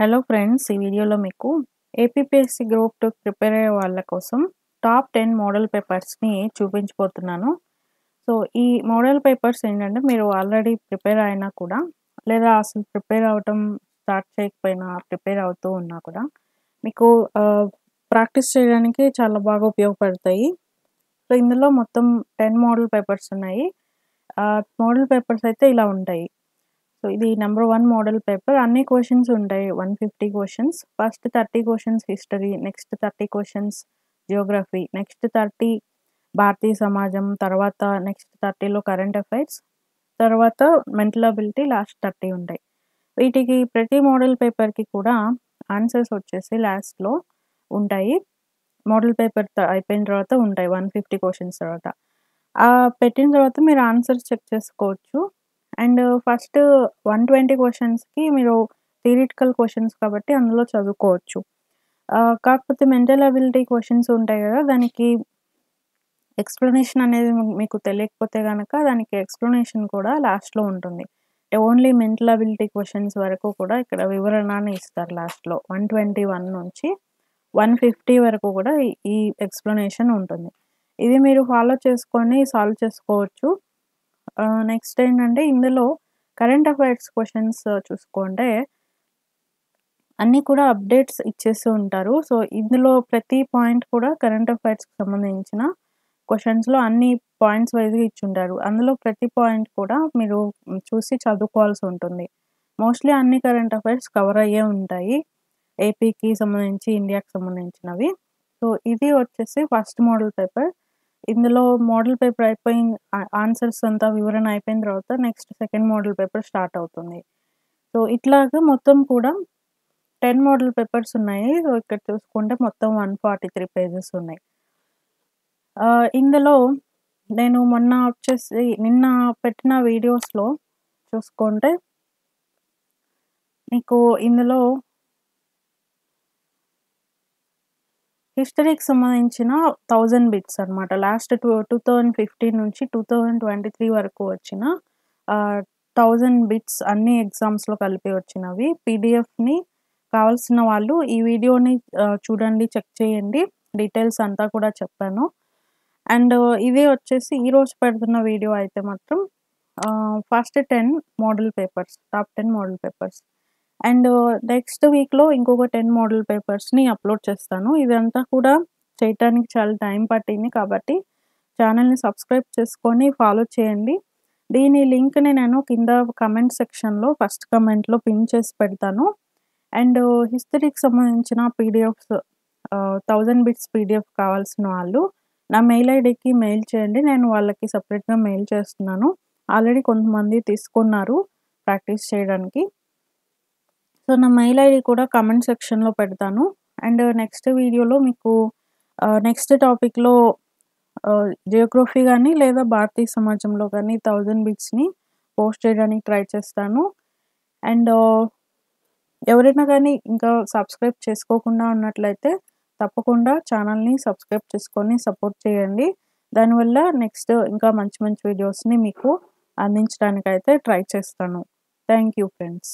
Hello friends, ఈ వీడియోలో మీకు ఏపీపీఎస్సీ గ్రూప్ 2 ప్రిపేర్ అయ్యే వాళ్ళ కోసం టాప్ 10 మోడల్ పేపర్స్‌ని చూపించబోతున్నాను. సో, ఈ మోడల్ పేపర్స్ ఏంటంటే మీరు ఆల్రెడీ ప్రిపేర్ అయినా కూడా, లేదా అసలు ప్రిపేర్ అవ్వటం స్టార్ట్ చేయకపోయినా, ప్రిపేర్ అవుతూ ఉన్నా కూడా మీకు ప్రాక్టీస్ చేయడానికి చాలా బాగా ఉపయోగపడతాయి. సో, ఇందులో మొత్తం 10 మోడల్ పేపర్స్ ఉన్నాయి. మోడల్ పేపర్స్ అయితే ఇలా ఉంటాయి. సో, ఇది నంబర్ 1 మోడల్ పేపర్. అన్ని క్వెషన్స్ ఉంటాయి. 150 questions. First 30 questions history, next 30 questions Geography, next 30 భారతీయ సమాజం, తర్వాత నెక్స్ట్ 30లో కరెంట్ అఫైర్స్, తర్వాత మెంటల్ అబిలిటీ, లాస్ట్ 30 ఉంటాయి. వీటికి ప్రతి మోడల్ పేపర్‌కి కూడా ఆన్సర్స్ వచ్చేసి లాస్ట్‌లో ఉంటాయి. మోడల్ పేపర్ అయిపోయిన తర్వాత ఉంటాయి 150 క్వెషన్స్ తర్వాత. పెట్టిన తర్వాత మీరు ఆన్సర్స్ చెక్ చేసుకోవచ్చు. అండ్ ఫస్ట్ 120 క్వెషన్స్‌కి మీరు థియరిటికల్ క్వెషన్స్ కాబట్టి అందులో చదువుకోవచ్చు. కాకపోతే మెంటల్ అబిలిటీ క్వెషన్స్ ఉంటాయి గదా! దానికి ఎక్స్‌ప్లనేషన్ అనేది మీకు తెలియకపోతే గనక దానికి ఎక్స్‌ప్లనేషన్ కూడా లాస్ట్‌లో ఉంటుంది. ఓన్లీ మెంటల్ అబిలిటీ క్వెషన్స్ వరకు కూడా ఇక్కడ వివరణ అని ఇస్తారు లాస్ట్‌లో. 121 నుంచి 150 వరకు కూడా ఈ ఎక్స్‌ప్లనేషన్ ఉంటుంది. ఇది మీరు ఫాలో చేసుకొని సాల్వ్ చేసుకోవచ్చు. నెక్స్ట్ ఏంటంటే ఇందులో కరెంట్ అఫైర్స్ క్వెషన్స్ చూసుకుంటే అన్నీ కూడా అప్డేట్స్ ఇచ్చేస్తూ ఉంటారు. సో, ఇందులో ప్రతి పాయింట్ కూడా కరెంట్ అఫైర్స్‌కి సంబంధించిన క్వెషన్స్‌లో అన్ని పాయింట్స్ వైస్‌గా ఇచ్చుంటారు. అందులో ప్రతి పాయింట్ కూడా మీరు చూసి చదువుకోవాల్సి ఉంటుంది. మోస్ట్‌లీ అన్ని కరెంట్ అఫైర్స్ కవర్ అయ్యే ఉంటాయి. ఏపీకి సంబంధించి, ఇండియాకి సంబంధించినవి. సో, ఇది వచ్చేసి ఫస్ట్ మోడల్ పేపర్. ఇందులో మోడల్ పేపర్ ఆన్సర్స్ అంతా వివరణ అయిపోయిన తర్వాత next second model paper start అవుతుంది. సో, ఇట్లాగా మొత్తం కూడా 10 మోడల్ పేపర్స్ ఉన్నాయి. సో, ఇక్కడ చూసుకుంటే మొత్తం 143 పేజెస్ ఉన్నాయి. ఇందులో నేను నిన్న పెట్టిన వీడియోస్‌లో చూసుకుంటే మీకు ఇందులో హిస్టరీకి సంబంధించిన 1000 బిట్స్ అన్నమాట. లాస్ట్ 2015 నుంచి 2023 వరకు వచ్చిన 1000 బిట్స్ అన్ని ఎగ్జామ్స్‌లో కలిపి వచ్చినవి. పీడీఎఫ్‌ని కావాల్సిన వాళ్ళు ఈ వీడియోని చూడండి, చెక్ చేయండి. డీటెయిల్స్ అంతా కూడా చెప్పాను. అండ్ ఇది వచ్చేసి ఈరోజు పెడుతున్న వీడియో అయితే మాత్రం first 10 model papers, top 10 model papers. And next వీక్‌లో ఇంకొక 10 మోడల్ పేపర్స్‌ని అప్‌లోడ్ చేస్తాను. ఇదంతా కూడా చేయటానికి చాలా టైం పట్టింది కాబట్టి ఛానెల్‌ని సబ్స్క్రైబ్ చేసుకొని ఫాలో చేయండి. దీని లింక్‌ని నేను కింద కామెంట్ సెక్షన్‌లో ఫస్ట్ కామెంట్‌లో పిన్ చేసి పెడతాను. అండ్ హిస్టరీకి సంబంధించిన పీడీఎఫ్స్ 1000 బిట్స్ పీడీఎఫ్ కావాల్సిన వాళ్ళు నా మెయిల్ ఐడీకి మెయిల్ చేయండి. నేను వాళ్ళకి సెపరేట్‌గా మెయిల్ చేస్తున్నాను. ఆల్రెడీ కొంతమంది తీసుకున్నారు ప్రాక్టీస్ చేయడానికి. సో, నా మెయిల్ ఐడీ కూడా కామెంట్ సెక్షన్‌లో పెడతాను. అండ్ నెక్స్ట్ వీడియోలో మీకు నెక్స్ట్ టాపిక్‌లో జియోగ్రఫీ గాని, లేదా భారతీయ సమాజంలో గాని 1000 బిట్స్‌ని పోస్ట్ చేయడానికి ట్రై చేస్తాను. అండ్ ఎవరైనా గానీ ఇంకా సబ్స్క్రైబ్ చేసుకోకుండా ఉన్నట్లయితే తప్పకుండా ఛానెల్‌ని సబ్స్క్రైబ్ చేసుకొని సపోర్ట్ చేయండి. దానివల్ల నెక్స్ట్ ఇంకా మంచి మంచి వీడియోస్‌ని మీకు అందించడానికైతే ట్రై చేస్తాను. Thank you friends.